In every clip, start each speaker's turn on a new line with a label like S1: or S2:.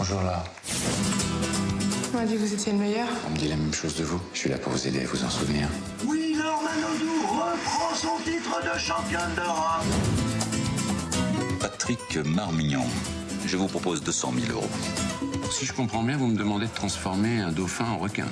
S1: Bonjour Laure.
S2: On m'a dit que vous étiez le meilleur.
S1: On me dit la même chose de vous. Je suis là pour vous aider à vous en souvenir.
S3: Oui, Laure Manodou reprend son titre de championne d'Europe.
S4: Patrick Marmignon, je vous propose 200 000 euros.
S5: Si je comprends bien, vous me demandez de transformer un dauphin en requin.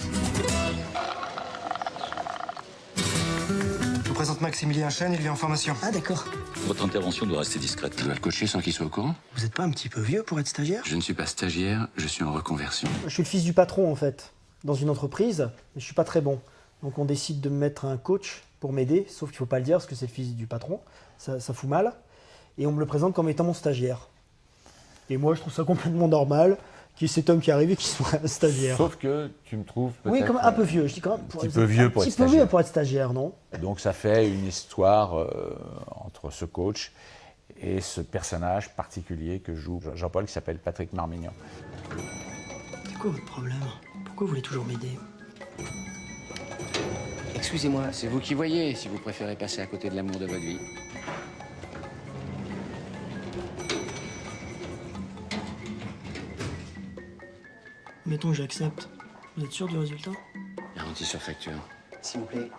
S6: Je vous présente Maximilien Chen, il vient en formation.
S7: Ah d'accord.
S4: Votre intervention doit rester discrète.
S5: Je dois le coacher sans qu'il soit au courant.
S7: Vous êtes pas un petit peu vieux pour être stagiaire?
S5: Je ne suis pas stagiaire, je suis en reconversion.
S8: Je suis le fils du patron en fait, dans une entreprise, mais je suis pas très bon. Donc on décide de me mettre un coach pour m'aider, sauf qu'il faut pas le dire parce que c'est le fils du patron, ça fout mal. Et on me le présente comme étant mon stagiaire. Et moi je trouve ça complètement normal qu'il y ait cet homme qui arrive et qui soit un stagiaire.
S9: Sauf que tu me trouves peut-être...
S8: Oui, comme un peu vieux, je dis quand même.
S9: Un petit peu vieux pour être stagiaire.
S8: Un petit peu vieux pour être stagiaire, non?
S9: Donc ça fait une histoire entre ce coach et ce personnage particulier que joue Jean-Paul qui s'appelle Patrick Marmignon.
S7: C'est quoi votre problème? Pourquoi vous voulez toujours m'aider?
S10: Excusez-moi, c'est vous qui voyez si vous préférez passer à côté de l'amour de votre vie.
S7: Mettons que j'accepte. Vous êtes sûr du résultat?
S10: Garantie sur facture.
S11: S'il vous plaît,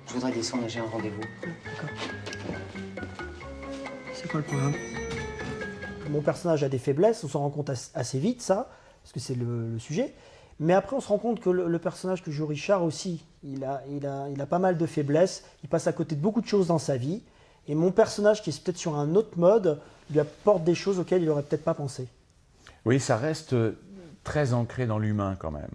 S11: je voudrais descendre, j'ai un rendez-vous.
S7: D'accord. C'est quoi le programme?
S8: Mon personnage a des faiblesses, on s'en rend compte assez vite, ça, parce que c'est le sujet. Mais après, on se rend compte que le personnage que joue Richard aussi, il a pas mal de faiblesses, il passe à côté de beaucoup de choses dans sa vie. Et mon personnage, qui est peut-être sur un autre mode, lui apporte des choses auxquelles il n'aurait peut-être pas pensé.
S9: Oui, ça reste très ancré dans l'humain quand même.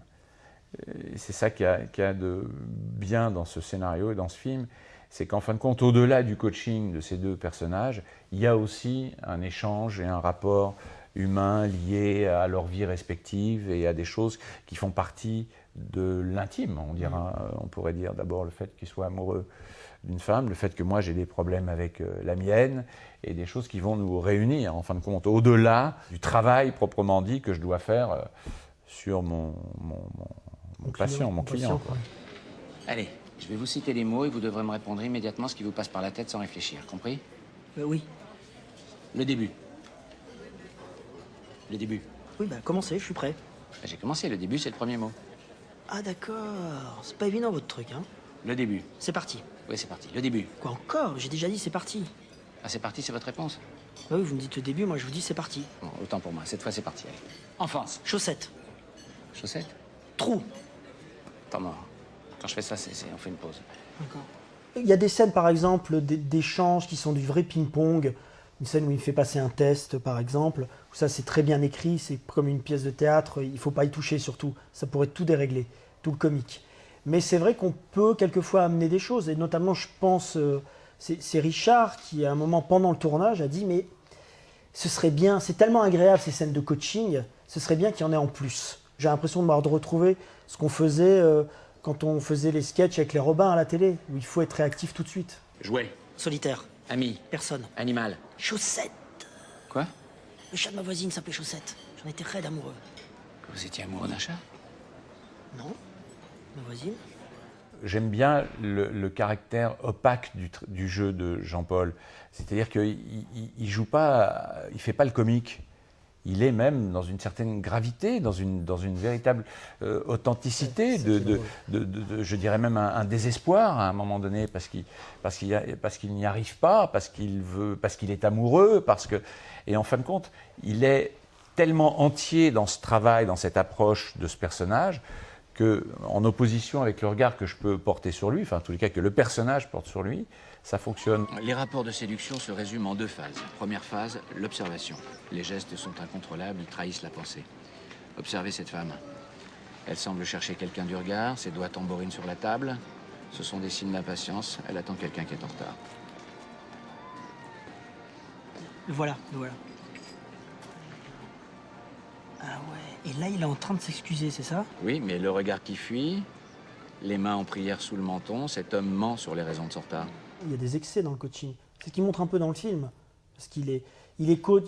S9: C'est ça qu'il y a de bien dans ce scénario et dans ce film, c'est qu'en fin de compte, au-delà du coaching de ces deux personnages, il y a aussi un échange et un rapport humain lié à leur vie respective et à des choses qui font partie de l'intime, on pourrait dire d'abord le fait qu'il soit amoureux d'une femme, le fait que moi j'ai des problèmes avec la mienne, et des choses qui vont nous réunir en fin de compte, au-delà du travail proprement dit que je dois faire sur mon patient, mon client. Quoi.
S10: Allez, je vais vous citer les mots et vous devrez me répondre immédiatement ce qui vous passe par la tête sans réfléchir, compris?
S7: Oui.
S10: Le début. Le début.
S7: Oui, bah commencez, je suis prêt.
S10: J'ai commencé, le début c'est le premier mot.
S7: Ah d'accord, c'est pas évident votre truc, hein?
S10: Le début.
S7: C'est parti.
S10: Oui, c'est parti, le début.
S7: Quoi encore? J'ai déjà dit c'est parti.
S10: Ah, c'est parti, c'est votre réponse?
S7: Bah oui, vous me dites le début, moi je vous dis c'est parti.
S10: Bon, autant pour moi, cette fois c'est parti, allez. Enfance.
S7: Chaussettes.
S10: Chaussettes?
S7: Trou.
S10: Temps mort. Quand je fais ça, on fait une pause.
S7: D'accord.
S8: Il y a des scènes, par exemple, d'échanges qui sont du vrai ping-pong. Une scène où il fait passer un test, par exemple, où ça c'est très bien écrit, c'est comme une pièce de théâtre, il ne faut pas y toucher surtout, ça pourrait tout dérégler, tout le comique. Mais c'est vrai qu'on peut quelquefois amener des choses, et notamment je pense, c'est Richard qui à un moment pendant le tournage a dit mais ce serait bien, c'est tellement agréable ces scènes de coaching, ce serait bien qu'il y en ait en plus. J'ai l'impression de retrouver ce qu'on faisait quand on faisait les sketchs avec les Robins à la télé, où il faut être réactif tout de suite.
S10: Jouet.
S7: Solitaire.
S10: Ami.
S7: Personne.
S10: Animal.
S7: Chaussettes.
S10: Quoi?
S7: Le chat de ma voisine s'appelait Chaussette. J'en étais raide amoureux.
S10: Vous étiez amoureux d'un chat?
S7: Non. Ma voisine.
S9: J'aime bien le caractère opaque du jeu de Jean-Paul. C'est-à-dire qu'il ne joue pas, il ne fait pas le comique. Il est même dans une certaine gravité, dans une véritable authenticité, je dirais même un désespoir à un moment donné, parce qu'il n'y arrive pas, parce qu'il est amoureux, et en fin de compte, il est tellement entier dans ce travail, dans cette approche de ce personnage, qu'en opposition avec le regard que je peux porter sur lui, enfin en tous les cas que le personnage porte sur lui, ça fonctionne.
S10: Les rapports de séduction se résument en deux phases. Première phase, l'observation. Les gestes sont incontrôlables, ils trahissent la pensée. Observez cette femme. Elle semble chercher quelqu'un du regard, ses doigts tambourinent sur la table. Ce sont des signes d'impatience, elle attend quelqu'un qui est en retard.
S7: Le voilà. Ah ouais, et là il est en train de s'excuser, c'est ça?
S10: Oui, mais le regard qui fuit, les mains en prière sous le menton, cet homme ment sur les raisons de son retard.
S8: Il y a des excès dans le coaching. C'est ce qu'il montre un peu dans le film. Parce qu'il est coach,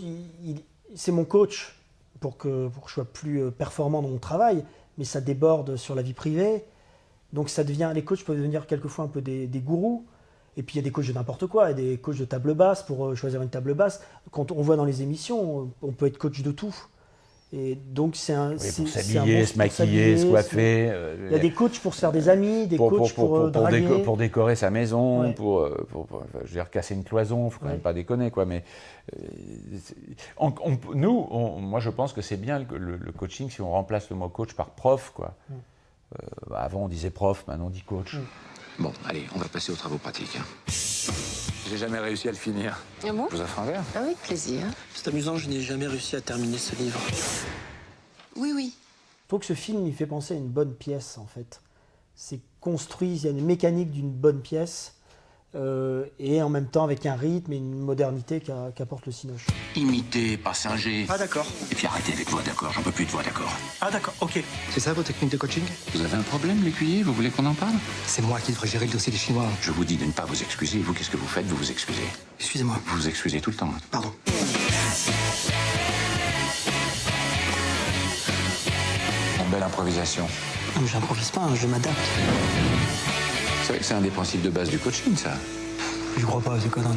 S8: c'est mon coach pour que je sois plus performant dans mon travail, mais ça déborde sur la vie privée. Donc les coachs peuvent devenir quelquefois un peu des gourous. Et puis il y a des coachs de n'importe quoi, il y a des coachs de table basse pour choisir une table basse. Quand on voit dans les émissions, on peut être coach de tout. Et donc c'est un...
S9: Oui,
S8: c'est-
S9: pour
S8: c'est un
S9: s'habiller,
S8: bon-
S9: se
S8: pour
S9: maquiller, se
S8: s'habiller,
S9: coiffer.
S8: Il y a des coachs pour se faire des amis, des coachs pour draguer.
S9: pour décorer sa maison,
S8: Ouais.
S9: pour je veux dire, casser une cloison, il faut quand même pas déconner, quoi. Mais moi, je pense que c'est bien le coaching si on remplace le mot coach par prof, quoi. Avant, on disait prof, maintenant on dit coach.
S4: Bon, allez, on va passer aux travaux pratiques. J'ai jamais réussi à le finir.
S2: Ah bon?
S4: Je vous offre un verre?
S2: Avec plaisir.
S7: C'est amusant, je n'ai jamais réussi à terminer ce livre.
S2: Oui, oui.
S8: Il faut que ce film il fait penser à une bonne pièce, en fait. C'est construit, il y a une mécanique d'une bonne pièce, et en même temps avec un rythme et une modernité qu'apporte le Cinoche.
S4: Imiter, pas singer.
S7: Ah d'accord.
S4: Et puis arrêtez avec voix d'accord, j'en peux plus de voix d'accord.
S7: Ah d'accord, ok.
S6: C'est ça vos techniques de coaching?
S5: Vous avez un problème, l'écuyer? Vous voulez qu'on en parle?
S6: C'est moi qui devrais gérer le dossier des Chinois.
S4: Je vous dis de ne pas vous excuser. Vous, qu'est-ce que vous faites? Vous vous excusez.
S7: Excusez-moi.
S4: Vous vous excusez tout le temps.
S7: Pardon.
S4: Une belle improvisation.
S7: Non, mais j'improvise pas, je m'adapte.
S4: Vous savez que c'est un des principes de base du coaching, ça.
S7: Je crois pas à ces conneries.